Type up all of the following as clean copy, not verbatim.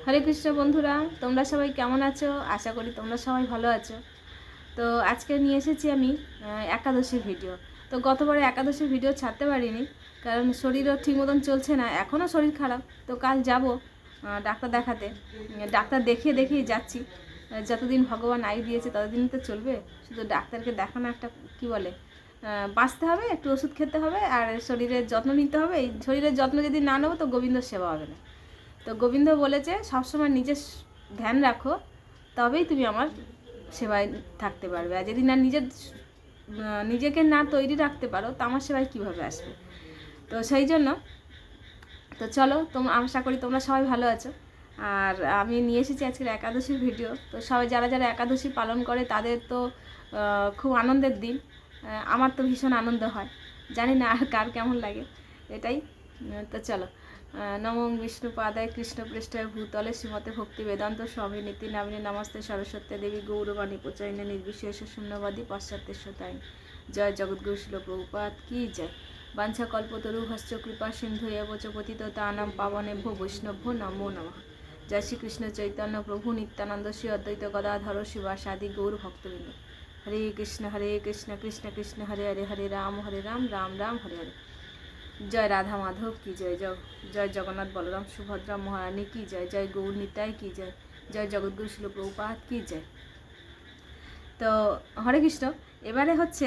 হরে কৃষ্ণ বন্ধুরা, তোমরা সবাই কেমন আছো? আশা করি তোমরা সবাই ভালো আছো। তো আজকে নিয়ে এসেছি আমি একাদশীর ভিডিও। তো গতবারে একাদশীর ভিডিও ছাড়তে পারিনি, কারণ শরীরও ঠিক মতন চলছে না, এখনও শরীর খারাপ। তো কাল যাব ডাক্তার দেখাতে। ডাক্তার দেখিয়ে যাচ্ছি। যতদিন ভগবান আয়ু দিয়েছে ততদিন তো চলবে। শুধু ডাক্তারকে দেখানো একটা কী বলে, বাঁচতে হবে, একটু ওষুধ খেতে হবে, আর শরীরের যত্ন নিতে হবে। এই শরীরের যত্ন যদি না নেবো তো গোবিন্দ সেবা হবে না। তো গোবিন্দ বলেছে সবসময় নিজের ধ্যান রাখো, তবেই তুমি আমার সেবায় থাকতে পারবে। আর যদি না নিজেকে না তৈরি রাখতে পারো তো আমার সেবায় কীভাবে আসবে? তো সেই জন্য তো চলো, আশা করি তোমরা সবাই ভালো আছো। আর আমি নিয়ে এসেছি আজকের একাদশীর ভিডিও। তো সবাই যারা যারা একাদশী পালন করে তাদের তো খুব আনন্দের দিন। আমার তো ভীষণ আনন্দ হয়, জানি না আর কার কেমন লাগে, এটাই। তো চলো, নমঃ বিষ্ণুপাদায় কৃষ্ণপৃষ্ঠায় ভূতলে শ্রীমতে ভক্তি বেদান্ত স্বামী নীতি নামিনী নমস্তে সরস্বতী দেবী গৌরবাণী প্রচয়নে নির্বিশেষ শূন্যবাদী পাশ্চাত্য শতায়ন। জয় জগদ্গুরু শিল প্রভুপাদ কি জয়। বাঞ্ছা কল্পতরু হস্ত কৃপা সিন্ধু এবচ পতিত তানাম পাবনেভ্যো বৈষ্ণভ্যো নমো নমঃ। জয় শ্রীকৃষ্ণ চৈতন্য প্রভু নিত্যানন্দ শ্রী অদ্বৈত গদাধর শিবাসাদি গৌর ভক্তবৃন্দ। হরে কৃষ্ণ কৃষ্ণ কৃষ্ণ হরে হরে, হরে রাম রাম রাম হরে হরে। জয় রাধা মাধব কি জয়। জয় জগন্নাথ বলরাম সুভদ্রা মহারানী কি জয়। জয় গৌর নিতাই কি জয়। জয় জগদ্গুরু শিল প্রভুপাদ কি জয়। তো হরে কৃষ্ণ। এবারে হচ্ছে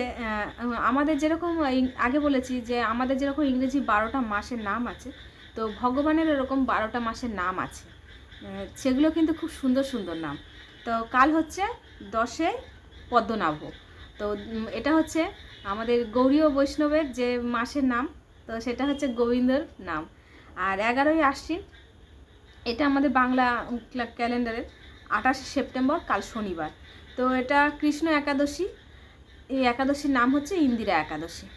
আমাদের যেরকম আগে বলেছি যে আমাদের যেরকম ইংরেজি 12টা মাসের নাম আছে, তো ভগবানের এরকম 12টা মাসের নাম আছে। সেগুলো কিন্তু খুব সুন্দর সুন্দর নাম। তো কাল হচ্ছে 10 পদ্মনাভ। তো এটা হচ্ছে আমাদের গৌড়ীয় বৈষ্ণবের যে মাসের নাম, তো সেটা হচ্ছে গোবিন্দর নাম। আর 11ই আশ্বিন, এটা আমাদের বাংলা ক্যালেন্ডারের 28 সেপ্টেম্বর, কাল শনিবার। তো এটা কৃষ্ণ একাদশী। এই একাদশীর নাম হচ্ছে ইন্দিরা একাদশী।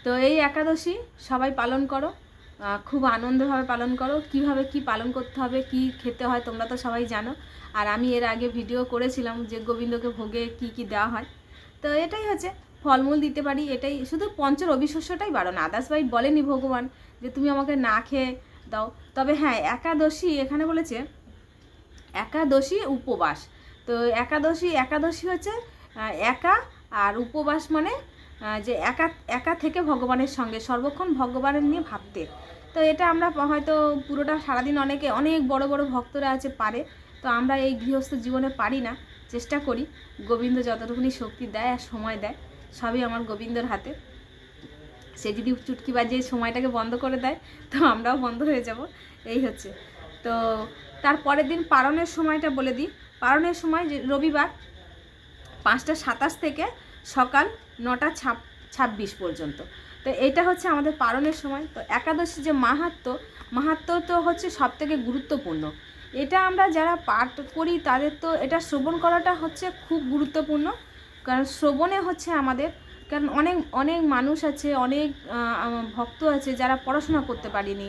তো এই একাদশী সবাই পালন করো, খুব আনন্দভাবে পালন করো। কিভাবে কি পালন করতে হবে, কি খেতে হয় তোমরা তো সবাই জানো। আর আমি এর আগে ভিডিও করেছিলাম যে গোবিন্দকে ভোগে কি কি দেওয়া হয়। তো এটাই হচ্ছে, ফলমূল দিতে পারি, এটাই। শুধু রবিশস্যটাই বারণ, আদার্স বাইট বলেনি ভগবান যে তুমি আমাকে না খেয়ে দাও। তবে হ্যাঁ, একাদশী এখানে বলেছে একাদশী উপবাস। তো একাদশী হচ্ছে একা, আর উপবাস মানে যে একা একা থেকে ভগবানের সঙ্গে সর্বক্ষণ ভগবানের নিয়ে ভাবতে। তো এটা আমরা হয়তো পুরোটা সারাদিন অনেক বড় বড় ভক্তরা আছে পারে, তো আমরা এই গৃহস্থ জীবনে পারি না। চেষ্টা করি, গোবিন্দ যতটুকুনি শক্তি দেয় আর সময় দেয় সবই আমার গোবিন্দর হাতে। সে যদি চুটকি বাজিয়ে সময়টাকে বন্ধ করে দেয় তো আমরাও বন্ধ হয়ে যাব, এই হচ্ছে। তো তারপরের দিন পারণের সময়টা বলে দিই। পারণের সময় যে রবিবার 5টা 27 থেকে সকাল 9টা 26 পর্যন্ত। তো এটা হচ্ছে আমাদের পারণের সময়। তো একাদশী যে মাহাত্ম্য তো হচ্ছে সবথেকে গুরুত্বপূর্ণ। এটা আমরা যারা পাঠ করি তাদের তো এটা শ্রবণ করাটা হচ্ছে খুব গুরুত্বপূর্ণ। কারণ শ্রবণে হচ্ছে আমাদের, কারণ অনেক অনেক মানুষ আছে, অনেক ভক্ত আছে যারা পড়াশোনা করতে পারেনি,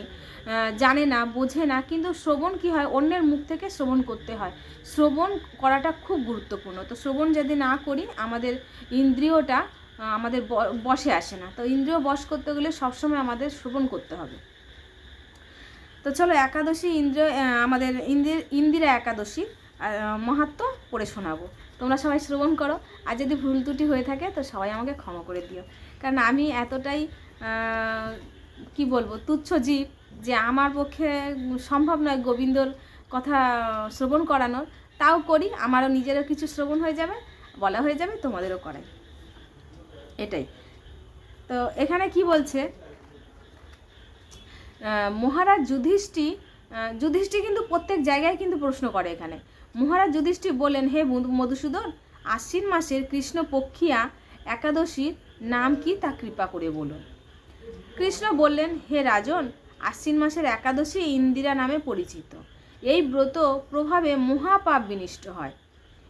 জানে না, বোঝে না। কিন্তু শ্রবণ কি হয়, অন্যের মুখ থেকে শ্রবণ করতে হয়। শ্রবণ করাটা খুব গুরুত্বপূর্ণ। তো শ্রবণ যদি না করি আমাদের ইন্দ্রিয়টা আমাদের বশে আসে না। তো ইন্দ্রিয় বশ করতে গেলে সবসময় আমাদের শ্রবণ করতে হবে। তো চলো, একাদশী আমাদের ইন্দিরা একাদশী মাহাত্ম্য পড়ে শোনাবো। তোমরা সবাই শ্রবণ করো। আর যদি ভুল ত্রুটি হয়ে থাকে তো সবাই আমাকে ক্ষমা করে দিও, কারণ আমি এতটাই কি বলবো, তুচ্ছ জীব যে আমার পক্ষে সম্ভব নয় গোবিন্দর কথা শ্রবণ করানোর। তাও করি, আমারও নিজেরও কিছু শ্রবণ হয়ে যাবে, বলা হয়ে যাবে, তোমাদেরও করাই, এটাই। তো এখানে কি বলছে, মহারাজ যুধিষ্ঠির কিন্তু প্রত্যেক জায়গায় কিন্তু প্রশ্ন করে। এখানে মহারাজ যুধিষ্ঠির বলেন, হে মধুসূদন, আশ্বিন মাসের কৃষ্ণপক্ষিয়া একাদশীর নাম কি তা কৃপা করে বলুন। কৃষ্ণ বললেন, হে রাজন, আশ্বিন মাসের একাদশী ইন্দিরা নামে পরিচিত। এই ব্রত প্রভাবে মহাপাপ বিনষ্ট হয়।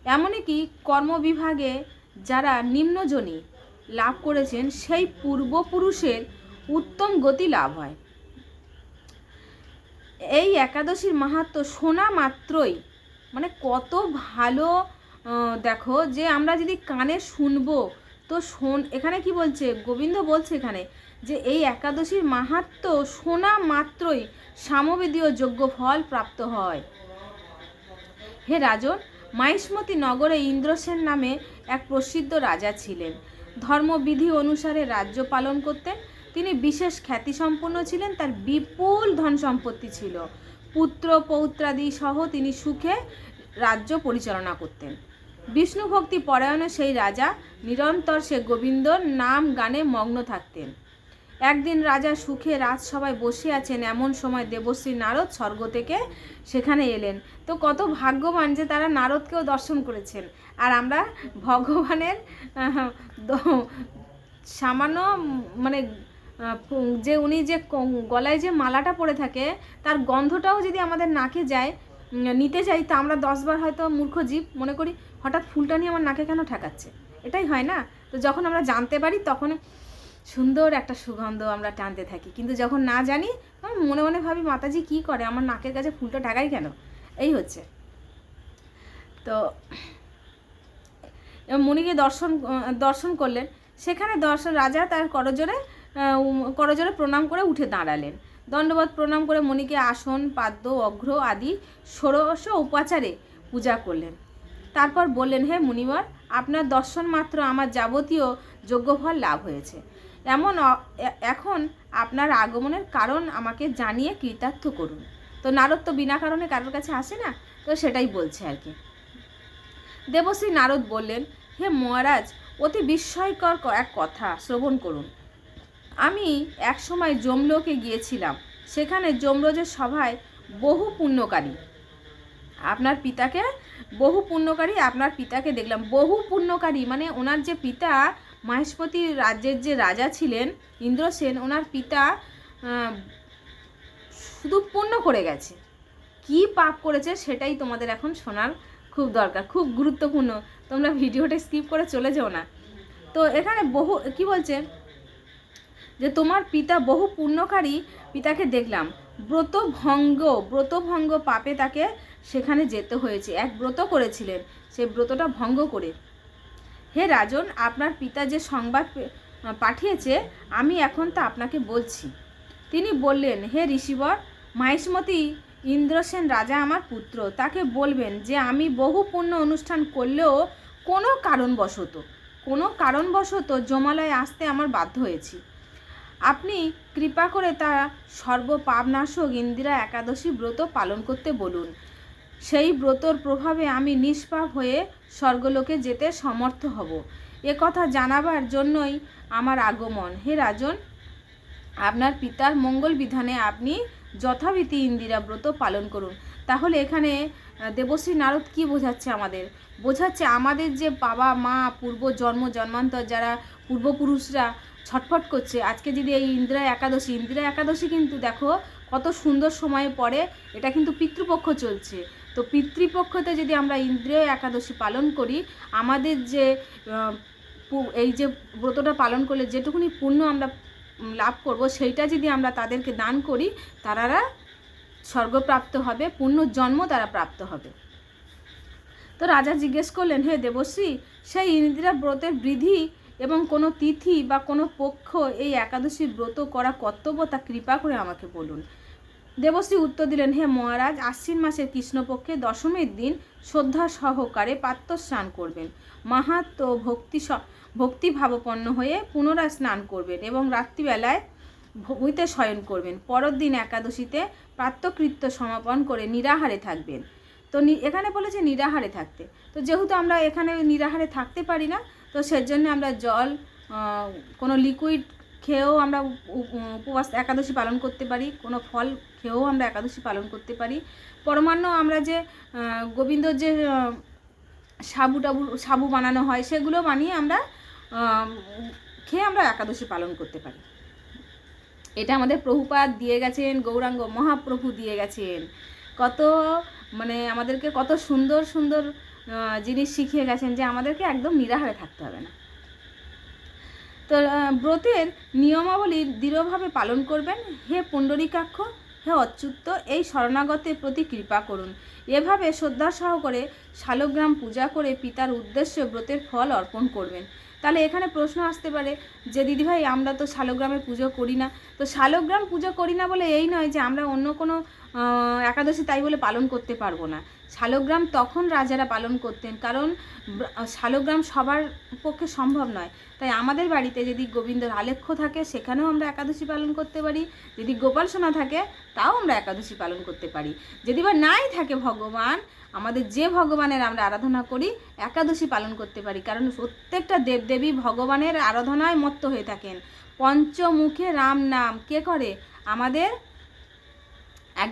এমনকি কর্মবিভাগে যারা নিম্নজনী লাভ করেছেন সেই পূর্বপুরুষের উত্তম গতি লাভ হয়। এই একাদশীর মাহাত্ম্য শোনা মাত্রই, মানে কত ভালো, দেখো যে আমরা যদি কানে শুনবো তো এখানে কি বলছে গোবিন্দ বলছে এখানে যে এই একাদশীর মাহাত্ম্য শোনা মাত্রই সামবেদীয় যজ্ঞ ফল প্রাপ্ত হয়। হে রাজন, মাহিষ্মতি নগরে ইন্দ্রসেন নামে এক প্রসিদ্ধ রাজা ছিলেন। ধর্মবিধি অনুসারে রাজ্য পালন করতেন। তিনি বিশেষ খ্যাতিসম্পন্ন ছিলেন। তার বিপুল ধন সম্পত্তি ছিল। পুত্র পৌত্রাদি সহ তিনি সুখে রাজ্য পরিচালনা করতেন। বিষ্ণু ভক্তি পরায়ণে সেই রাজা নিরন্তর সে গোবিন্দর নাম গানে মগ্ন থাকতেন। একদিন রাজা সুখে রাজসভায় বসে আছেন, এমন সময় দেবশ্রী নারদ স্বর্গ থেকে সেখানে এলেন। তো কত ভাগ্যবান যে তারা নারদকেও দর্শন করেছেন। আর আমরা ভগবানের সামান্য মানে যে উনি যে গলায় যে মালাটা পরে থাকে তার গন্ধটাও যদি আমাদের নাকে যায়, নিতে যাই, তা আমরা 10 বার হয়তো মূর্খ জীব মনে করি হঠাৎ ফুলটা নিয়ে আমার নাকে কেন ঠেকাচ্ছে, এটাই হয় না? তো যখন আমরা জানতে পারি তখন সুন্দর একটা সুগন্ধ আমরা টানতে থাকি, কিন্তু যখন না জানি মনে মনে ভাবি মাতাজি কি করে, আমার নাকের কাছে ফুলটা ঢাকাই কেন, এই হচ্ছে। তো মুনিকে দর্শন করলেন। সেখানে রাজা তার করজোরে প্রণাম করে উঠে দাঁড়ালেন। দণ্ডবত প্রণাম করে মুনিকে আসন, পাদ্য, অঘ্র আদি ষোড়শ উপাচারে পূজা করলেন। তারপর বললেন, হে মুনিবর, আপনার দর্শন মাত্র আমার যাবতীয় যজ্ঞফল লাভ হয়েছে। এখন আপনার আগমনের কারণ আমাকে জানিয়ে কৃতার্থ করুন। তো নারদ তো বিনা কারণে কারোর কাছে আসে না, তো সেটাই বলছে আর কি। দেবশ্রী নারদ বললেন, হে মহারাজ, অতি বিস্ময়কর এক কথা শ্রবণ করুন। আমি এক সময় যমলোকে গিয়েছিলাম। সেখানে যমরাজের সভায় বহু পুণ্যকারী আপনার পিতাকে দেখলাম। বহু পুণ্যকারী মানে ওনার যে পিতা মাহিষ্মতি রাজ্যের যে রাজা ছিলেন ইন্দ্রসেন, ওনার পিতা শুধু পুণ্য করে গেছে। কি পাপ করেছে সেটাই তোমাদের এখন শোনার খুব দরকার, খুব গুরুত্বপূর্ণ। তোমরা ভিডিওটা স্কিপ করে চলে যেও না। তো এখানে কি বলছে যে তোমার পিতা বহু পুণ্যকারী পিতাকে দেখলাম। ব্রতভঙ্গ পাপে তাকে সেখানে যেতে হয়েছে। এক ব্রত করেছিলেন, সেই ব্রতটা ভঙ্গ করে। হে রাজন, আপনার পিতা যে সংবাদ পাঠিয়েছে আমি এখন তা আপনাকে বলছি। তিনি বললেন, হে ঋষিবর, মাহিষ্মতি ইন্দ্রসেন রাজা আমার পুত্র। তাকে বলবেন যে আমি বহু পুণ্য অনুষ্ঠান করলেও কোনো কারণবশত যমালয়ে আসতে আমার বাধ্য হয়েছি। আপনি কৃপা করে তারা সর্বপাপনাশক ইন্দিরা একাদশী ব্রত পালন করতে বলুন। সেই ব্রতর প্রভাবে আমি নিষ্পাপ হয়ে স্বর্গলোকে যেতে সমর্থ হব। কথা জানাবার জন্যই আমার আগমন। হে রাজন, আপনার পিতার মঙ্গল বিধানে আপনি যথারীতি ইন্দিরা ব্রত পালন করুন। তাহলে এখানে দেবশ্রী নারদ কি বোঝাচ্ছে আমাদের যে বাবা মা জন্মান্তর যারা পূর্বপুরুষরা ছটফট করছে, আজকে যদি এই ইন্দিরা একাদশী কিন্তু দেখো কত সুন্দর সময়ে পড়ে। এটা কিন্তু পিতৃপক্ষ চলছে। তো পিতৃপক্ষতে যদি আমরা ইন্দ্রিয় একাদশী পালন করি, আমাদের যে এই যে ব্রতটা পালন করলে যেটুকুনি পুণ্য আমরা লাভ করব, সেইটা যদি আমরা তাদেরকে দান করি, তারা স্বর্গপ্রাপ্ত হবে, পুণ্যজন্ম তারা প্রাপ্ত হবে। তো রাজা জিজ্ঞেস করলেন, হে দেবশ্রী, সেই ইন্দিরা ব্রতের বিধি এবং কোনো তিথি বা কোনো পক্ষ এই একাদশী ব্রত করা কর্তব্য তা কৃপা করে আমাকে বলুন। দেবশ্রী উত্তর দিলেন, হে মহারাজ, আশ্বিন মাসের কৃষ্ণপক্ষে দশমীর দিন শ্রদ্ধা সহকারে পাত্র স্নান করবেন, মাহাত্ম ভক্তিভাবপন্ন হয়ে পুনরায় স্নান করবেন এবং রাত্রিবেলায় ভূমিতে শয়ন করবেন। পরের দিন একাদশীতে প্রাতঃকৃত্য সমাপন করে নিরাহারে থাকবেন। তো এখানে বলেছে নিরাহারে থাকতে। তো যেহেতু আমরা এখানে নিরাহারে থাকতে পারি না, তো সেজন্য আমরা জল, কোনো লিকুইড খেয়েও আমরা উপবাস একাদশী পালন করতে পারি, কোনো ফল খেয়েও আমরা একাদশী পালন করতে পারি। পরমান্ন আমরা যে গোবিন্দর যে সাবু বানানো হয়, সেগুলো বানিয়ে আমরা খেয়ে আমরা একাদশী পালন করতে পারি। এটা আমাদের প্রভুপাদ দিয়ে গেছেন, গৌরাঙ্গ মহাপ্রভু দিয়ে গেছেন। কত আমাদেরকে কত সুন্দর সুন্দর জিনিস শিখিয়ে গেছেন যে আমাদেরকে একদম নিরাহারে থাকতে হবে না। তো ব্রতের নিয়মাবলী দৃঢ়ভাবে পালন করবেন। হে পুণ্ডরীকাক্ষ, হে অচ্যুত, এই শরণাগতের প্রতি কৃপা করুন। এভাবে শ্রদ্ধা সহকারে শালগ্রাম পূজা করে পিতার উদ্দেশ্যে ব্রতের ফল অর্পণ করবেন। তাহলে এখানে প্রশ্ন আসতে পারে যে দিদিভাই আমরা তো শালগ্রামে পুজো করি না। তো শালগ্রাম পুজো করি না বলে এই নয় যে আমরা অন্য কোনো একাদশী তাই বলে পালন করতে পারবো না। শালগ্রাম তখন রাজারা পালন করতেন, কারণ শালগ্রাম সবার পক্ষে সম্ভব নয়। তাই আমাদের বাড়িতে যদি গোবিন্দর আলেখ্য থাকে সেখানেও আমরা একাদশী পালন করতে পারি, যদি গোপাল সোনা থাকে তাও আমরা একাদশী পালন করতে পারি। যদি বা নাই থাকে ভগবান, আমাদের যে ভগবানের আমরা আরাধনা করি একাদশী পালন করতে পারি, কারণ প্রত্যেকটা দেবদেবী ভগবানের আরাধনায় মত্ত হয়ে থাকেন। পঞ্চমুখে রাম নাম কে করে? আমাদের এক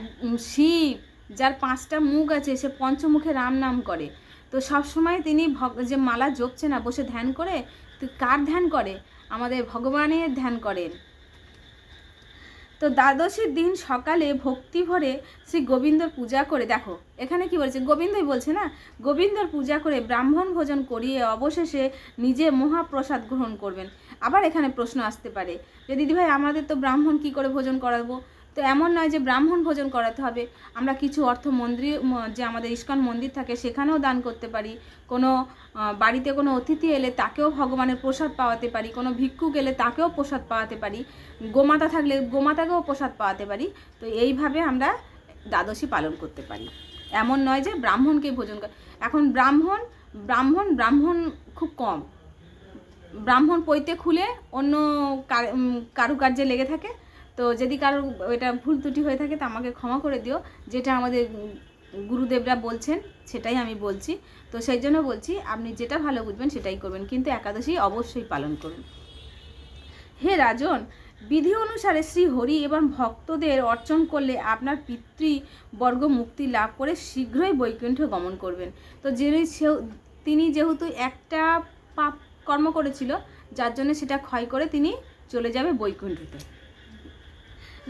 শিব, যার 5টা মুখ আছে, সে পঞ্চমুখে রাম নাম করে। তো সবসময় তিনি যে মালা জপছে না বসে ধ্যান করে, তো কার ধ্যান করে? আমাদের ভগবানের ধ্যান করেন। তো দ্বাদশীর দিন সকালে ভক্তি ভরে শ্রী গোবিন্দর পূজা করে, দেখো এখানে কি বলছে, গোবিন্দই বলছে না, গোবিন্দর পূজা করে ব্রাহ্মণ ভোজন করিয়ে অবশেষে নিজে মহাপ্রসাদ গ্রহণ করবেন। আবার এখানে প্রশ্ন আসতে পারে যে দিদিভাই আমাদের তো ব্রাহ্মণ কি করে ভোজন করাবো? তো এমন নয় যে ব্রাহ্মণ ভোজন করাতে হবে, আমরা কিছু অর্থ মন্দির, যে আমাদের ইস্কন মন্দির থাকে সেখানেও দান করতে পারি, কোনো বাড়িতে কোনো অতিথি এলে তাকেও ভগবানের প্রসাদ পাওয়াতে পারি, কোনো ভিক্ষুক এলে তাকেও প্রসাদ পাওয়াতে পারি, গোমাতা থাকলে গোমাতাকেও প্রসাদ পাওয়াতে পারি। তো এইভাবে আমরা দ্বাদশী পালন করতে পারি। এমন নয় যে ব্রাহ্মণকেই ভোজন করে। এখন ব্রাহ্মণ খুব কম, ব্রাহ্মণ পৈতে খুলে অন্য কারুকার্যে লেগে থাকে। তো যদি কারোর এটা ভুল ত্রুটি হয়ে থাকে তা আমাকে ক্ষমা করে দিও, যেটা আমাদের গুরুদেবরা বলছেন সেটাই আমি বলছি। তো সেই জন্য বলছি আপনি যেটা ভালো বুঝবেন সেটাই করবেন, কিন্তু একাদশী অবশ্যই পালন করুন। হে রাজন, বিধি অনুসারে শ্রী হরি এবং ভক্তদের অর্চন করলে আপনার পিতৃবর্গ মুক্তি লাভ করে শীঘ্রই বৈকুণ্ঠ গমন করবেন। তো তিনি যেহেতু একটা পাপ কর্ম করেছিল, যার জন্য সেটা ক্ষয় করে তিনি চলে যাবে বৈকুণ্ঠতে।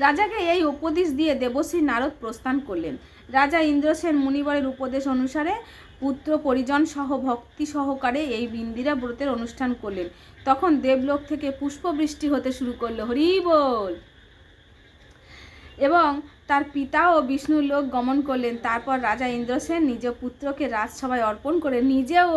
রাজাকে এই উপদেশ দিয়ে দেবশ্রী নারদ প্রস্থান করলেন। রাজা ইন্দ্রসেন মুনিবরের উপদেশ অনুসারে পুত্র পরিজন সহ ভক্তি সহকারে এই ইন্দিরা ব্রতের অনুষ্ঠান করলেন। তখন দেবলোক থেকে পুষ্পবৃষ্টি হতে শুরু করলো, হরি বল। এবং তার পিতাও বিষ্ণুর লোক গমন করলেন। তারপর রাজা ইন্দ্রসেন নিজ পুত্রকে রাজসভায় অর্পণ করে নিজেও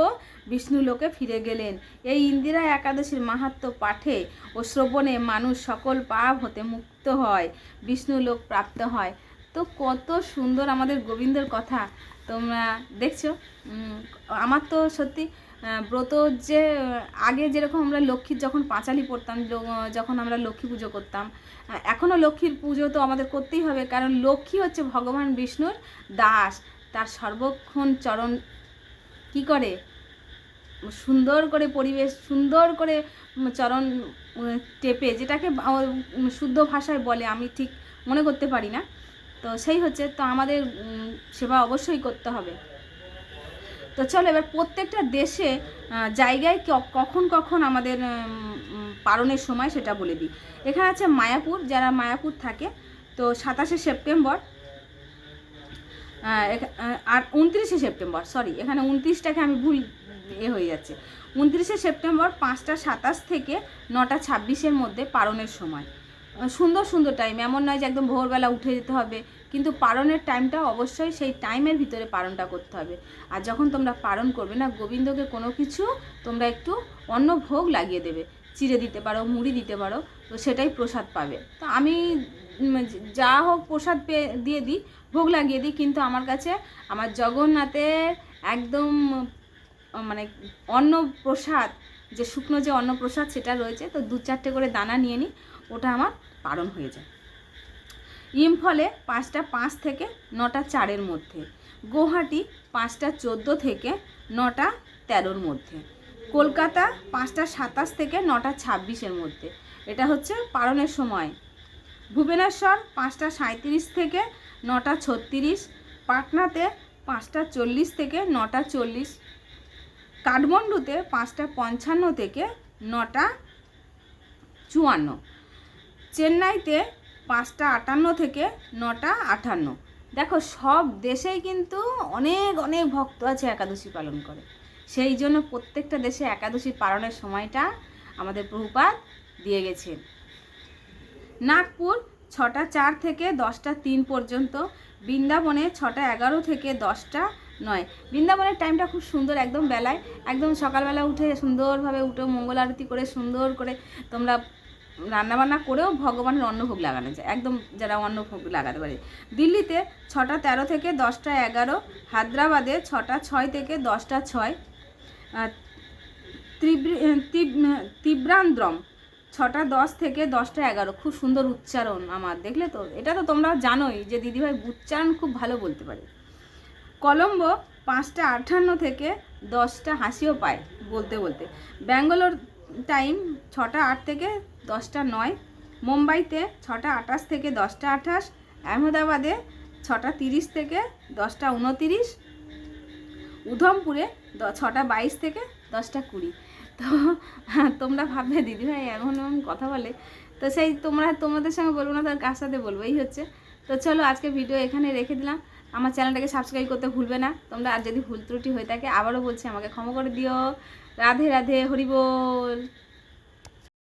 বিষ্ণু লোকে ফিরে গেলেন। এই ইন্দিরা একাদশীর মাহাত্ম্য পাঠে ও শ্রবণে মানুষ সকল পাপ হতে মুক্ত হয়, বিষ্ণু লোক প্রাপ্ত হয়। তো কত সুন্দর আমাদের গোবিন্দর কথা তোমরা দেখছো। আমার তো সত্যি ব্রত যে আগে যেরকম আমরা লক্ষ্মীর যখন পাঁচালি পড়তাম, যখন আমরা লক্ষ্মী পুজো করতাম, এখনও লক্ষ্মীর পুজো তো আমাদের করতেই হবে, কারণ লক্ষ্মী হচ্ছে ভগবান বিষ্ণুর দাস। তার সর্বক্ষণ চরণ কি করে সুন্দর করে পরিবেশ, সুন্দর করে চরণ টেপে, যেটাকে শুদ্ধ ভাষায় বলে আমি ঠিক মনে করতে পারি না, তো সেই হচ্ছে। তো আমাদের সেবা অবশ্যই করতে হবে। তো চলো এবার প্রত্যেকটা দেশে জায়গায় কখন কখন আমাদের পালনের সময় সেটা বলে দিই। এখানে আছে মায়াপুর, যারা মায়াপুর থাকে, তো 27শে সেপ্টেম্বর আর 29শে সেপ্টেম্বর, সরি এখানে 29টাকে আমি ভুল হয়ে যাচ্ছে, 29শে সেপ্টেম্বর 5টা 27 থেকে 9টা 26-এর মধ্যে পালনের সময়। সুন্দর সুন্দর টাইম, এমন নয় যে একদম ভোরবেলা উঠে যেতে হবে, কিন্তু পালনের টাইমটা অবশ্যই সেই টাইমের ভিতরে পালনটা করতে হবে। আর যখন তোমরা পালন করবে না, গোবিন্দকে কোনো কিছু তোমরা একটু অন্ন ভোগ লাগিয়ে দেবে, চিড়ে দিতে পারো, মুড়ি দিতে পারো, তো সেটাই প্রসাদ পাবে। তো আমি যা হোক প্রসাদ দিয়ে দিই, ভোগ লাগিয়ে দিই, কিন্তু আমার কাছে আমার জগন্নাথের একদম মানে অন্ন প্রসাদ, যে শুকনো যে অন্ন প্রসাদ সেটা রয়েছে, তো 2-4টে করে দানা নিয়ে নিই, ওটা আমার পালন হয়ে যায়। ইম্ফলে 5টা 5 থেকে 9টা 4-এর মধ্যে, গুয়াহাটি 5টা 14 থেকে 9টা 13-র মধ্যে, কলকাতা 5টা 27 থেকে 9টা 26-এর মধ্যে। এটা হচ্ছে পালনের সময়। ভুবনেশ্বর 5টা 37 থেকে 9টা 36, পাটনাতে 5টা 40 থেকে 9টা 40, কাঠমান্ডুতে 5টা 55 থেকে 9টা 54, চেন্নাইতে 5টা 58 থেকে 9টা 58। দেখো সব দেশেই কিন্তু অনেক অনেক ভক্ত আছে একাদশী পালন করে, সেই জন্য প্রত্যেকটা দেশে একাদশী পালনের সময়টা আমাদের প্রভুপাদ দিয়ে গেছেন। নাগপুর 6টা 4 থেকে 10টা 3 পর্যন্ত, বৃন্দাবনে 6টা 11 থেকে 10টা নয়। বৃন্দাবনের টাইমটা খুব সুন্দর, একদম বেলায়, একদম সকালবেলা উঠে সুন্দরভাবে উঠে মঙ্গল আরতি করে সুন্দর করে তোমরা রান্নাবান্না করেও ভগবানের অন্নভোগ লাগানো যায়, একদম যারা অন্নভোগ লাগাতে পারে। দিল্লিতে 6:13 থেকে 10:11, হায়দ্রাবাদে 6:06 থেকে 10:06, ত্রিব্রান্দ্রম 6:10 থেকে 10:11। খুব সুন্দর উচ্চারণ আমার, দেখলে তো? এটা তো তোমরা জানোই যে দিদিভাই উচ্চারণ খুব ভালো বলতে পারে। কলম্বো 5:58 থেকে 10টা, হাসিও পায় বলতে বলতে। ব্যাঙ্গালোর টাইম 6:08 থেকে 10:09, মুম্বাইতে 6:28 থেকে 10:28, আহমেদাবাদে 6:30 থেকে 10:29, উধমপুরে 6:22 থেকে 10:20। তো তোমরা ভাববে দিদিভাই এমন এমন কথা বলে, তো সেই তোমাদের সঙ্গে বলবো না, তার কার সাথে বলবো, এই হচ্ছে। তো চলো আজকে ভিডিও এখানে রেখে দিলাম। আমার চ্যানেলটাকে সাবস্ক্রাইব করতে ভুলবে না তোমরা, আর যদি ভুল ত্রুটি হয়ে থাকে আবারও বলছি আমাকে ক্ষমা করে দিও। রাধে রাধে, হরি বল।